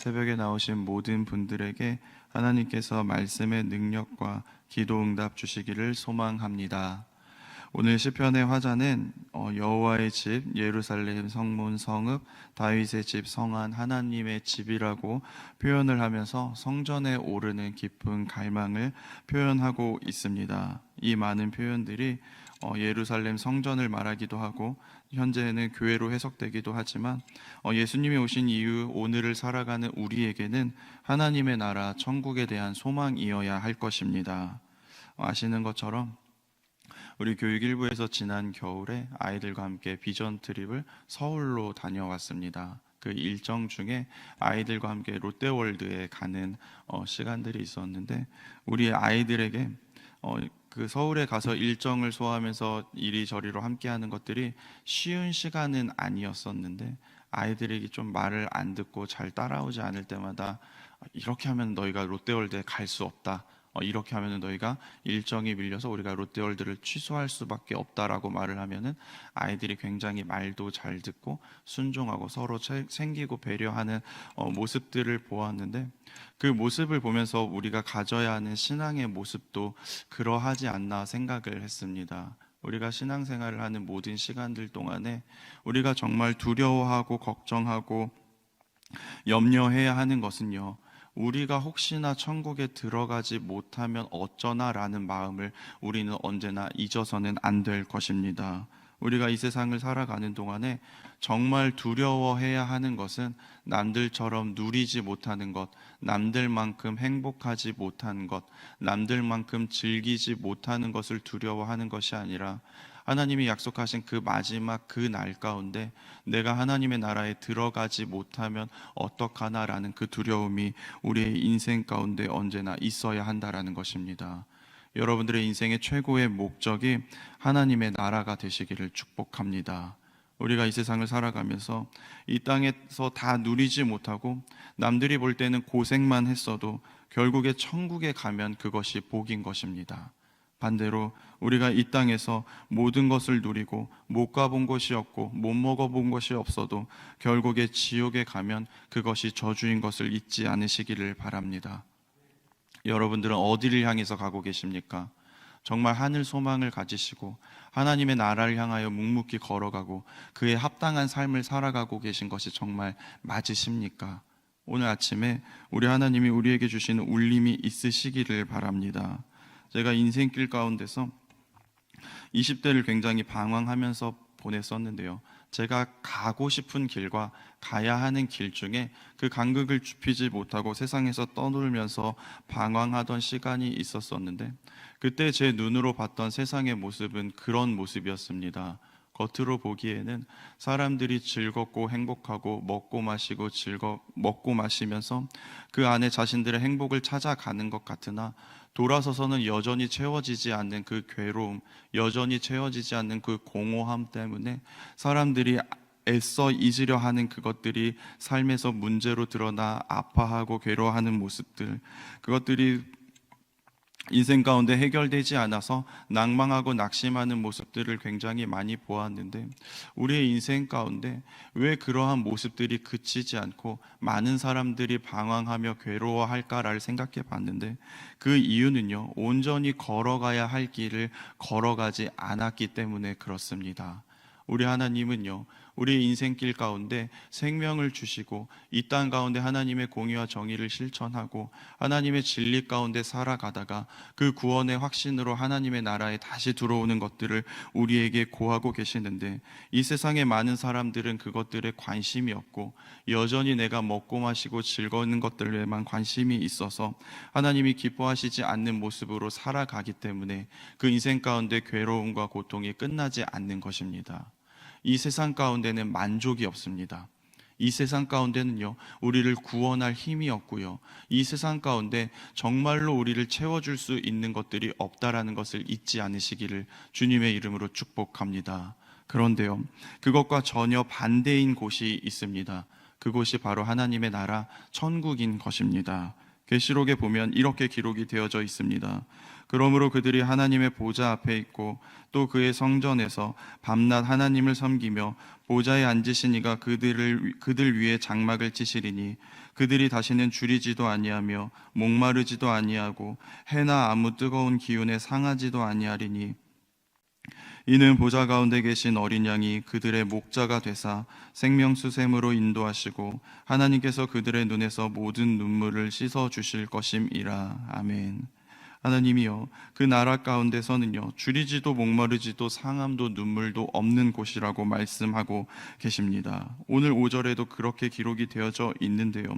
새벽에 나오신 모든 분들에게 하나님께서 말씀의 능력과 기도 응답 주시기를 소망합니다. 오늘 시편의 화자는 여호와의 집, 예루살렘 성문 성읍, 다윗의 집 성안 하나님의 집이라고 표현을 하면서 성전에 오르는 깊은 갈망을 표현하고 있습니다. 이 많은 표현들이 예루살렘 성전을 말하기도 하고 현재는 교회로 해석되기도 하지만 예수님이 오신 이후 오늘을 살아가는 우리에게는 하나님의 나라 천국에 대한 소망이어야 할 것입니다. 아시는 것처럼 우리 교육일부에서 지난 겨울에 아이들과 함께 비전 트립을 서울로 다녀왔습니다. 그 일정 중에 아이들과 함께 롯데월드에 가는 시간들이 있었는데 우리 아이들에게 그 서울에 가서 일정을 소화하면서 이리저리로 함께하는 것들이 쉬운 시간은 아니었었는데 아이들이 좀 말을 안 듣고 잘 따라오지 않을 때마다 이렇게 하면 너희가 롯데월드에 갈 수 없다. 이렇게 하면 너희가 일정이 밀려서 우리가 롯데월드를 취소할 수밖에 없다라고 말을 하면은 아이들이 굉장히 말도 잘 듣고 순종하고 서로 챙기고 배려하는 모습들을 보았는데 그 모습을 보면서 우리가 가져야 하는 신앙의 모습도 그러하지 않나 생각을 했습니다. 우리가 신앙생활을 하는 모든 시간들 동안에 우리가 정말 두려워하고 걱정하고 염려해야 하는 것은요, 우리가 혹시나 천국에 들어가지 못하면 어쩌나라는 마음을 우리는 언제나 잊어서는 안 될 것입니다. 우리가 이 세상을 살아가는 동안에 정말 두려워해야 하는 것은 남들처럼 누리지 못하는 것, 남들만큼 행복하지 못하는 것, 남들만큼 즐기지 못하는 것을 두려워하는 것이 아니라 하나님이 약속하신 그 마지막 그 날 가운데 내가 하나님의 나라에 들어가지 못하면 어떡하나라는 그 두려움이 우리의 인생 가운데 언제나 있어야 한다라는 것입니다. 여러분들의 인생의 최고의 목적이 하나님의 나라가 되시기를 축복합니다. 우리가 이 세상을 살아가면서 이 땅에서 다 누리지 못하고 남들이 볼 때는 고생만 했어도 결국에 천국에 가면 그것이 복인 것입니다. 반대로 우리가 이 땅에서 모든 것을 누리고 못 가본 것이 없고 못 먹어본 것이 없어도 결국에 지옥에 가면 그것이 저주인 것을 잊지 않으시기를 바랍니다. 여러분들은 어디를 향해서 가고 계십니까? 정말 하늘 소망을 가지시고 하나님의 나라를 향하여 묵묵히 걸어가고 그에 합당한 삶을 살아가고 계신 것이 정말 맞으십니까? 오늘 아침에 우리 하나님이 우리에게 주시는 울림이 있으시기를 바랍니다. 제가 인생길 가운데서 20대를 굉장히 방황하면서 보냈었는데요. 제가 가고 싶은 길과 가야 하는 길 중에 그 간극을 좁히지 못하고 세상에서 떠돌면서 방황하던 시간이 있었었는데 그때 제 눈으로 봤던 세상의 모습은 그런 모습이었습니다. 겉으로 보기에는 사람들이 즐겁고 행복하고 먹고 마시면서 그 안에 자신들의 행복을 찾아가는 것 같으나 돌아서서는 여전히 채워지지 않는 그 괴로움, 여전히 채워지지 않는 그 공허함 때문에 사람들이 애써 잊으려 하는 그것들이 삶에서 문제로 드러나 아파하고 괴로워하는 모습들, 그것들이 인생 가운데 해결되지 않아서 낭망하고 낙심하는 모습들을 굉장히 많이 보았는데 우리의 인생 가운데 왜 그러한 모습들이 그치지 않고 많은 사람들이 방황하며 괴로워할까를 생각해 봤는데 그 이유는요, 온전히 걸어가야 할 길을 걸어가지 않았기 때문에 그렇습니다. 우리 하나님은요, 우리 인생길 가운데 생명을 주시고 이 땅 가운데 하나님의 공의와 정의를 실천하고 하나님의 진리 가운데 살아가다가 그 구원의 확신으로 하나님의 나라에 다시 들어오는 것들을 우리에게 고하고 계시는데 이 세상의 많은 사람들은 그것들에 관심이 없고 여전히 내가 먹고 마시고 즐거운 것들에만 관심이 있어서 하나님이 기뻐하시지 않는 모습으로 살아가기 때문에 그 인생 가운데 괴로움과 고통이 끝나지 않는 것입니다. 이 세상 가운데는 만족이 없습니다. 이 세상 가운데는요, 우리를 구원할 힘이 없고요, 이 세상 가운데 정말로 우리를 채워줄 수 있는 것들이 없다라는 것을 잊지 않으시기를 주님의 이름으로 축복합니다. 그런데요, 그것과 전혀 반대인 곳이 있습니다. 그곳이 바로 하나님의 나라 천국인 것입니다. 계시록에 보면 이렇게 기록이 되어져 있습니다. 그러므로 그들이 하나님의 보좌 앞에 있고 또 그의 성전에서 밤낮 하나님을 섬기며 보좌에 앉으신 이가 그들 위에 장막을 치시리니 그들이 다시는 줄이지도 아니하며 목마르지도 아니하고 해나 아무 뜨거운 기운에 상하지도 아니하리니 이는 보좌 가운데 계신 어린 양이 그들의 목자가 되사 생명수샘으로 인도하시고 하나님께서 그들의 눈에서 모든 눈물을 씻어 주실 것임이라. 아멘. 하나님이여, 그 나라 가운데서는요 줄이지도 목마르지도 상함도 눈물도 없는 곳이라고 말씀하고 계십니다. 오늘 5절에도 그렇게 기록이 되어져 있는데요,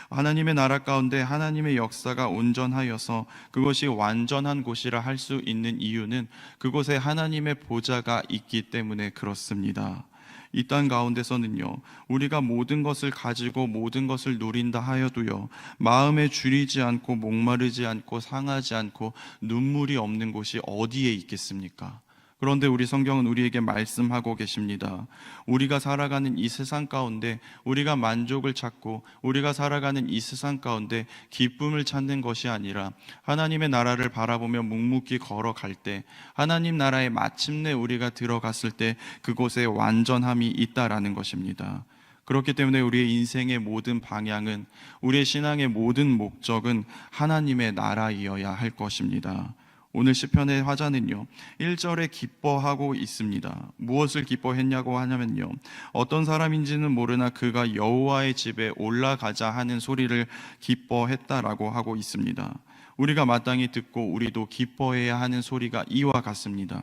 하나님의 나라 가운데 하나님의 역사가 온전하여서 그것이 완전한 곳이라 할 수 있는 이유는 그곳에 하나님의 보좌가 있기 때문에 그렇습니다. 이 땅 가운데서는요 우리가 모든 것을 가지고 모든 것을 누린다 하여도요 마음에 줄이지 않고 목마르지 않고 상하지 않고 눈물이 없는 곳이 어디에 있겠습니까? 그런데 우리 성경은 우리에게 말씀하고 계십니다. 우리가 살아가는 이 세상 가운데 우리가 만족을 찾고 우리가 살아가는 이 세상 가운데 기쁨을 찾는 것이 아니라 하나님의 나라를 바라보며 묵묵히 걸어갈 때, 하나님 나라에 마침내 우리가 들어갔을 때 그곳에 완전함이 있다라는 것입니다. 그렇기 때문에 우리의 인생의 모든 방향은, 우리의 신앙의 모든 목적은 하나님의 나라이어야 할 것입니다. 오늘 시편의 화자는요 1절에 기뻐하고 있습니다. 무엇을 기뻐했냐고 하냐면요, 어떤 사람인지는 모르나 그가 여호와의 집에 올라가자 하는 소리를 기뻐했다라고 하고 있습니다. 우리가 마땅히 듣고 우리도 기뻐해야 하는 소리가 이와 같습니다.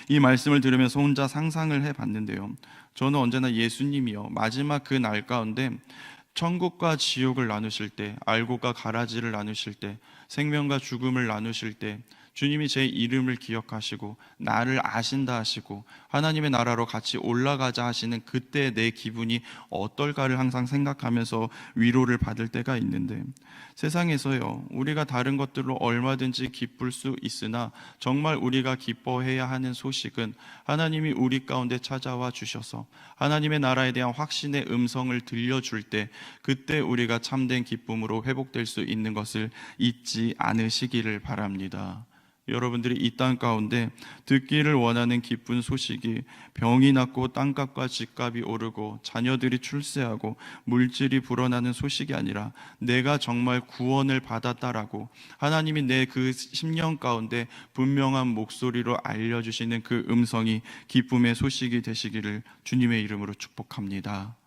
이 말씀을 들으면서 혼자 상상을 해봤는데요, 저는 언제나 예수님이요 마지막 그 날 가운데 천국과 지옥을 나누실 때, 알곡과 가라지를 나누실 때, 생명과 죽음을 나누실 때 주님이 제 이름을 기억하시고 나를 아신다 하시고 하나님의 나라로 같이 올라가자 하시는 그때 내 기분이 어떨까를 항상 생각하면서 위로를 받을 때가 있는데, 세상에서요 우리가 다른 것들로 얼마든지 기쁠 수 있으나 정말 우리가 기뻐해야 하는 소식은 하나님이 우리 가운데 찾아와 주셔서 하나님의 나라에 대한 확신의 음성을 들려줄 때, 그때 우리가 참된 기쁨으로 회복될 수 있는 것을 잊지 않으시기를 바랍니다. 여러분들이 이 땅 가운데 듣기를 원하는 기쁜 소식이 병이 낫고 땅값과 집값이 오르고 자녀들이 출세하고 물질이 불어나는 소식이 아니라 내가 정말 구원을 받았다라고 하나님이 내 그 심령 가운데 분명한 목소리로 알려주시는 그 음성이 기쁨의 소식이 되시기를 주님의 이름으로 축복합니다.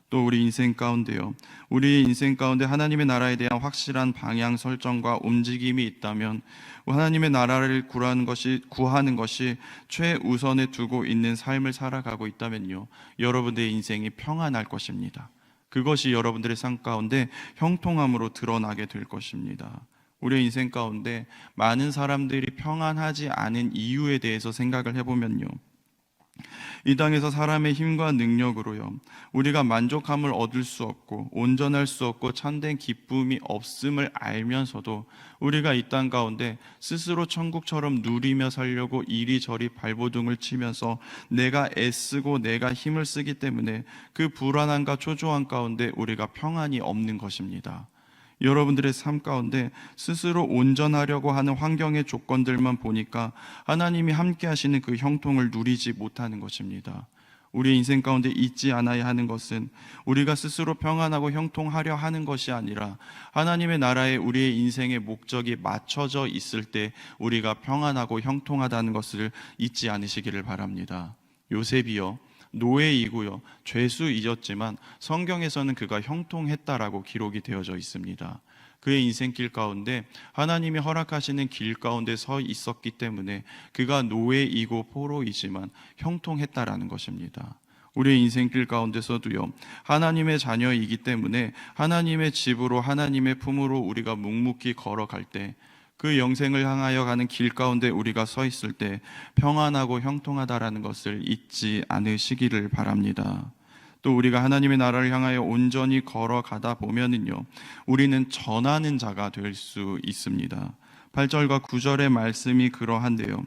또 우리 인생 가운데요, 우리 인생 가운데 하나님의 나라에 대한 확실한 방향 설정과 움직임이 있다면 하나님의 나라를 구하는 것이 최우선에 두고 있는 삶을 살아가고 있다면요 여러분들의 인생이 평안할 것입니다. 그것이 여러분들의 삶 가운데 형통함으로 드러나게 될 것입니다. 우리의 인생 가운데 많은 사람들이 평안하지 않은 이유에 대해서 생각을 해보면요, 이 땅에서 사람의 힘과 능력으로요 우리가 만족함을 얻을 수 없고 온전할 수 없고 참된 기쁨이 없음을 알면서도 우리가 이 땅 가운데 스스로 천국처럼 누리며 살려고 이리저리 발버둥을 치면서 내가 애쓰고 내가 힘을 쓰기 때문에 그 불안함과 초조함 가운데 우리가 평안이 없는 것입니다. 여러분들의 삶 가운데 스스로 온전하려고 하는 환경의 조건들만 보니까 하나님이 함께 하시는 그 형통을 누리지 못하는 것입니다. 우리의 인생 가운데 잊지 않아야 하는 것은 우리가 스스로 평안하고 형통하려 하는 것이 아니라 하나님의 나라에 우리의 인생의 목적이 맞춰져 있을 때 우리가 평안하고 형통하다는 것을 잊지 않으시기를 바랍니다. 요셉이요 노예이고요 죄수이었지만 성경에서는 그가 형통했다라고 기록이 되어져 있습니다. 그의 인생길 가운데 하나님이 허락하시는 길 가운데 서 있었기 때문에 그가 노예이고 포로이지만 형통했다라는 것입니다. 우리의 인생길 가운데서도요 하나님의 자녀이기 때문에 하나님의 집으로 하나님의 품으로 우리가 묵묵히 걸어갈 때, 그 영생을 향하여 가는 길 가운데 우리가 서 있을 때 평안하고 형통하다라는 것을 잊지 않으시기를 바랍니다. 또 우리가 하나님의 나라를 향하여 온전히 걸어가다 보면은요 우리는 전하는 자가 될 수 있습니다. 8절과 9절의 말씀이 그러한데요,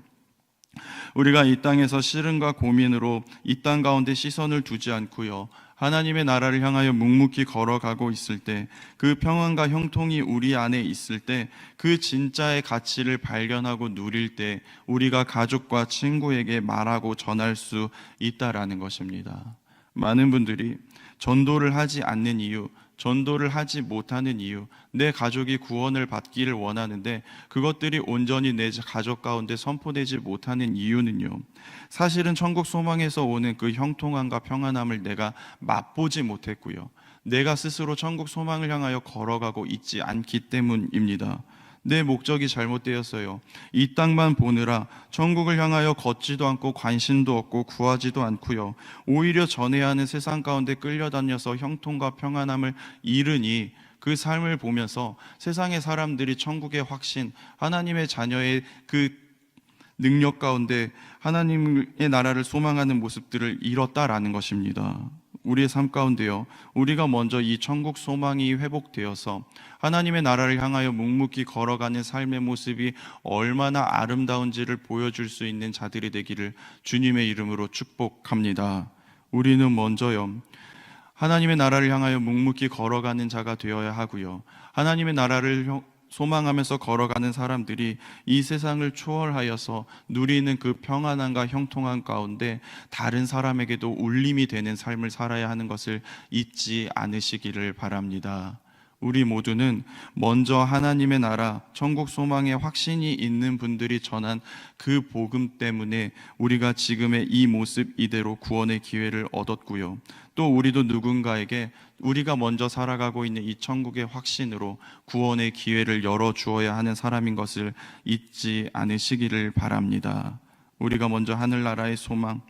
우리가 이 땅에서 시름과 고민으로 이 땅 가운데 시선을 두지 않고요 하나님의 나라를 향하여 묵묵히 걸어가고 있을 때, 그 평안과 형통이 우리 안에 있을 때, 그 진짜의 가치를 발견하고 누릴 때 우리가 가족과 친구에게 말하고 전할 수 있다라는 것입니다. 많은 분들이 전도를 하지 않는 이유, 전도를 하지 못하는 이유, 내 가족이 구원을 받기를 원하는데 그것들이 온전히 내 가족 가운데 선포되지 못하는 이유는요, 사실은 천국 소망에서 오는 그 형통함과 평안함을 내가 맛보지 못했고요, 내가 스스로 천국 소망을 향하여 걸어가고 있지 않기 때문입니다. 내 목적이 잘못되었어요. 이 땅만 보느라 천국을 향하여 걷지도 않고 관심도 없고 구하지도 않고요, 오히려 전해야 하는 세상 가운데 끌려다녀서 형통과 평안함을 잃으니 그 삶을 보면서 세상의 사람들이 천국의 확신, 하나님의 자녀의 그 능력 가운데 하나님의 나라를 소망하는 모습들을 잃었다라는 것입니다. 우리의 삶 가운데요, 우리가 먼저 이 천국 소망이 회복되어서 하나님의 나라를 향하여 묵묵히 걸어가는 삶의 모습이 얼마나 아름다운지를 보여줄 수 있는 자들이 되기를 주님의 이름으로 축복합니다. 우리는 먼저요, 하나님의 나라를 향하여 묵묵히 걸어가는 자가 되어야 하고요, 하나님의 나라를 소망하면서 걸어가는 사람들이 이 세상을 초월하여서 누리는 그 평안함과 형통함 가운데 다른 사람에게도 울림이 되는 삶을 살아야 하는 것을 잊지 않으시기를 바랍니다. 우리 모두는 먼저 하나님의 나라, 천국 소망의 확신이 있는 분들이 전한 그 복음 때문에 우리가 지금의 이 모습 이대로 구원의 기회를 얻었고요, 또 우리도 누군가에게 우리가 먼저 살아가고 있는 이 천국의 확신으로 구원의 기회를 열어주어야 하는 사람인 것을 잊지 않으시기를 바랍니다. 우리가 먼저 하늘나라의 소망,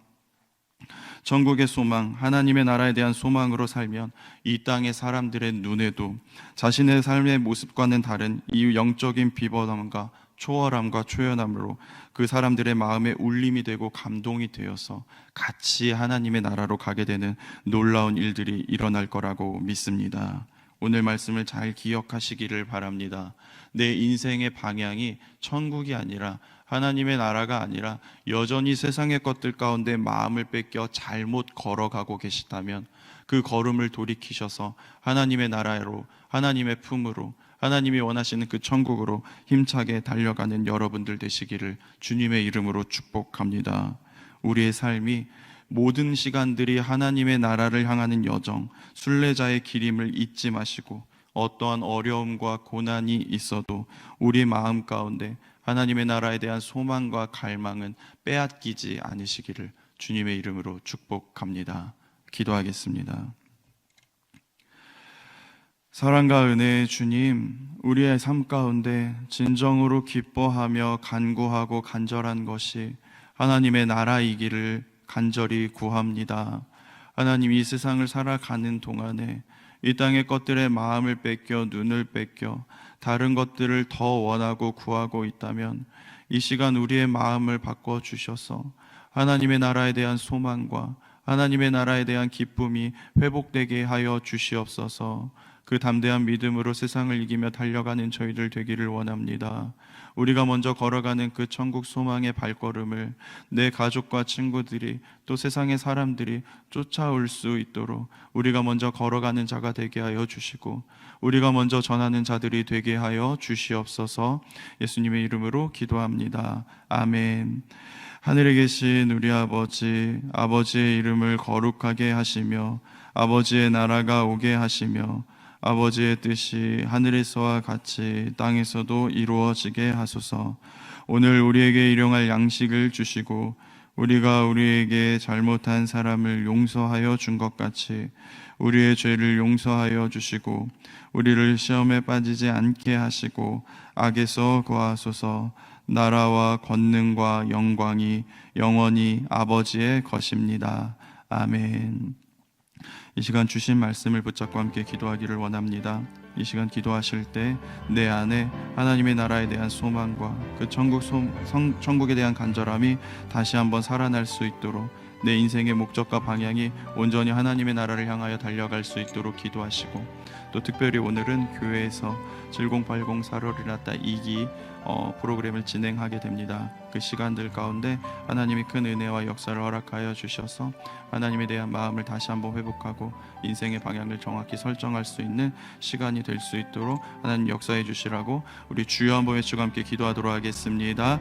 천국의 소망, 하나님의 나라에 대한 소망으로 살면 이 땅의 사람들의 눈에도 자신의 삶의 모습과는 다른 이 영적인 비범함과 초월함과 초연함으로 그 사람들의 마음에 울림이 되고 감동이 되어서 같이 하나님의 나라로 가게 되는 놀라운 일들이 일어날 거라고 믿습니다. 오늘 말씀을 잘 기억하시기를 바랍니다. 내 인생의 방향이 천국이 아니라, 하나님의 나라가 아니라 여전히 세상의 것들 가운데 마음을 뺏겨 잘못 걸어가고 계시다면 그 걸음을 돌이키셔서 하나님의 나라로, 하나님의 품으로, 하나님이 원하시는 그 천국으로 힘차게 달려가는 여러분들 되시기를 주님의 이름으로 축복합니다. 우리의 삶이 모든 시간들이 하나님의 나라를 향하는 여정, 순례자의 길임을 잊지 마시고, 어떠한 어려움과 고난이 있어도 우리 마음 가운데 하나님의 나라에 대한 소망과 갈망은 빼앗기지 않으시기를 주님의 이름으로 축복합니다. 기도하겠습니다. 사랑과 은혜의 주님, 우리의 삶 가운데 진정으로 기뻐하며 간구하고 간절한 것이 하나님의 나라이기를 간절히 구합니다. 하나님, 이 세상을 살아가는 동안에 이 땅의 것들의 마음을 뺏겨 눈을 뺏겨 다른 것들을 더 원하고 구하고 있다면 이 시간 우리의 마음을 바꿔주셔서 하나님의 나라에 대한 소망과 하나님의 나라에 대한 기쁨이 회복되게 하여 주시옵소서. 그 담대한 믿음으로 세상을 이기며 달려가는 저희들 되기를 원합니다. 우리가 먼저 걸어가는 그 천국 소망의 발걸음을 내 가족과 친구들이, 또 세상의 사람들이 쫓아올 수 있도록 우리가 먼저 걸어가는 자가 되게 하여 주시고, 우리가 먼저 전하는 자들이 되게 하여 주시옵소서. 예수님의 이름으로 기도합니다. 아멘. 하늘에 계신 우리 아버지, 아버지의 이름을 거룩하게 하시며 아버지의 나라가 오게 하시며 아버지의 뜻이 하늘에서와 같이 땅에서도 이루어지게 하소서. 오늘 우리에게 일용할 양식을 주시고 우리가 우리에게 잘못한 사람을 용서하여 준 것 같이 우리의 죄를 용서하여 주시고 우리를 시험에 빠지지 않게 하시고 악에서 구하소서. 나라와 권능과 영광이 영원히 아버지의 것입니다. 아멘. 이 시간 주신 말씀을 붙잡고 함께 기도하기를 원합니다. 이 시간 기도하실 때 내 안에 하나님의 나라에 대한 소망과 그 천국에 대한 간절함이 다시 한번 살아날 수 있도록 내 인생의 목적과 방향이 온전히 하나님의 나라를 향하여 달려갈 수 있도록 기도하시고, 또 특별히 오늘은 교회에서 7080 사로를 낳다 2기 프로그램을 진행하게 됩니다. 그 시간들 가운데 하나님이 큰 은혜와 역사를 허락하여 주셔서 하나님에 대한 마음을 다시 한번 회복하고 인생의 방향을 정확히 설정할 수 있는 시간이 될 수 있도록 하나님 역사해 주시라고 우리 주여 한번 외치고 함께 기도하도록 하겠습니다.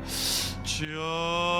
주여